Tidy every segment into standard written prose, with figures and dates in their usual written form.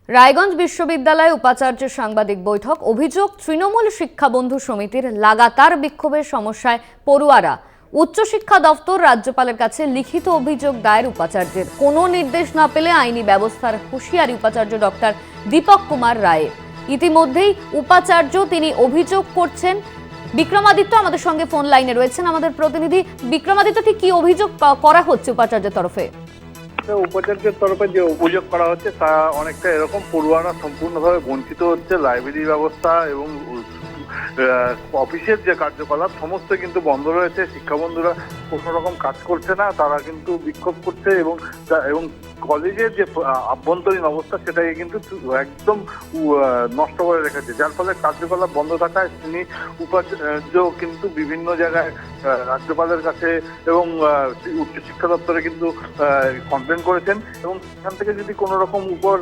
রায়গঞ্জ বিশ্ববিদ্যালয়ে উপাচার্যের সাংবাদিক বৈঠক। অভিযোগ, তৃণমূল শিক্ষা বন্ধু সমিতির লাগাতার বিক্ষোভের সমস্যায় পড়ুয়ারা। উচ্চশিক্ষা দপ্তর রাজ্যপালের কাছে লিখিত অভিযোগ দায়ের উপাচার্যের। কোনো নির্দেশ না পেলে আইনি ব্যবস্থার হুঁশিয়ারি উপাচার্য ডক্টর দীপক কুমার রায়ের। ইতিমধ্যেই উপাচার্য তিনি অভিযোগ করছেন। বিক্রমাদিত্য আমাদের সঙ্গে ফোন লাইনে রয়েছেন, আমাদের প্রতিনিধি। বিক্রমাদিত্য, ঠিক কি অভিযোগ করা হচ্ছে উপাচার্যের তরফে? উপাচার্যের তরফে যে অভিযোগ করা হচ্ছে তা অনেকটা এরকম, পড়ুয়ারা সম্পূর্ণভাবে বঞ্চিত হচ্ছে। লাইব্রেরি ব্যবস্থা এবং অফিসের যে কার্যকলাপ সমস্ত কিন্তু বন্ধ রয়েছে। শিক্ষাবন্ধুরা কোনো রকম কাজ করছে না, তারা কিন্তু বিক্ষোভ করছে এবং কলেজের যে আভ্যন্তরীণ অবস্থা সেটাকে কিন্তু একদম নষ্ট করে রেখেছে, যার ফলে কার্যকলাপ বন্ধ থাকায় তিনি উপাচার্য কিন্তু বিভিন্ন জায়গায় রাজ্যপালের কাছে এবং উচ্চশিক্ষা দপ্তরে কিন্তু কমপ্লেন করেছেন এবং সেখান থেকে যদি কোনো রকম উপর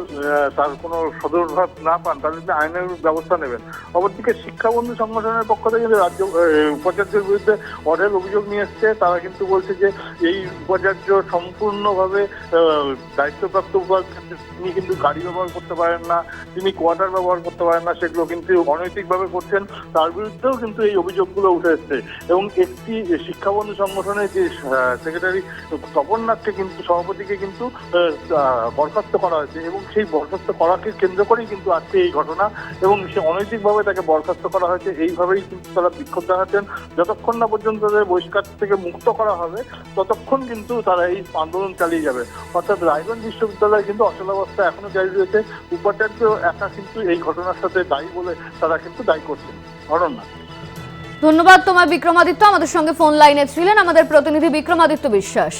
তার কোনো সদরভাব না পান তাহলে তিনি আইনের ব্যবস্থা নেবেন। অপরদিকে শিক্ষাবন্ধু সংগঠনের পক্ষ থেকে কিন্তু রাজ্য উপাচার্যের বিরুদ্ধে অঢেল অভিযোগ নিয়ে এসছে। তারা কিন্তু বলছে যে এই উপাচার্য সম্পূর্ণভাবে দায়িত্বপ্রাপ্ত উপাচার্য, তিনি কিন্তু গাড়ি ব্যবহার করতে পারেন না, তিনি কোয়ার্টার ব্যবহার করতে পারেন না, সেগুলো কিন্তু অনৈতিকভাবে করছেন। তার বিরুদ্ধেও কিন্তু এই অভিযোগগুলো উঠে এসছে এবং একটি শিক্ষাবন্ধু সংগঠনের যে সেক্রেটারি তপননাথকে কিন্তু সভাপতিকে কিন্তু বরখাস্ত করা হয়েছে এবং সেই বরখাস্ত করাকে কেন্দ্র করেই কিন্তু আজকে এই ঘটনা এবং সে অনৈতিকভাবে তাকে বরখাস্ত করা হয়েছে। এইভাবেই কিন্তু তারা বিক্ষোভ দেখাচ্ছেন। যতক্ষণ না পর্যন্ত তাদের বহিষ্কার থেকে মুক্ত করা হবে ততক্ষণ কিন্তু তারা এই আন্দোলন চালিয়ে যাবে। অর্থাৎ রায়গঞ্জ বিশ্ববিদ্যালয়ে কিন্তু অচলাবস্থা এখনো জারি রয়েছে। উপাচার্য একা কিন্তু এই ঘটনার সাথে দায়ী বলে তারা কিন্তু দায়ী করছেন। ঘটনা। ধন্যবাদ তোমার বিক্রমাদিত্য, আমাদের সঙ্গে ফোন লাইনে ছিলেন আমাদের প্রতিনিধি বিক্রমাদিত্য বিশ্বাস।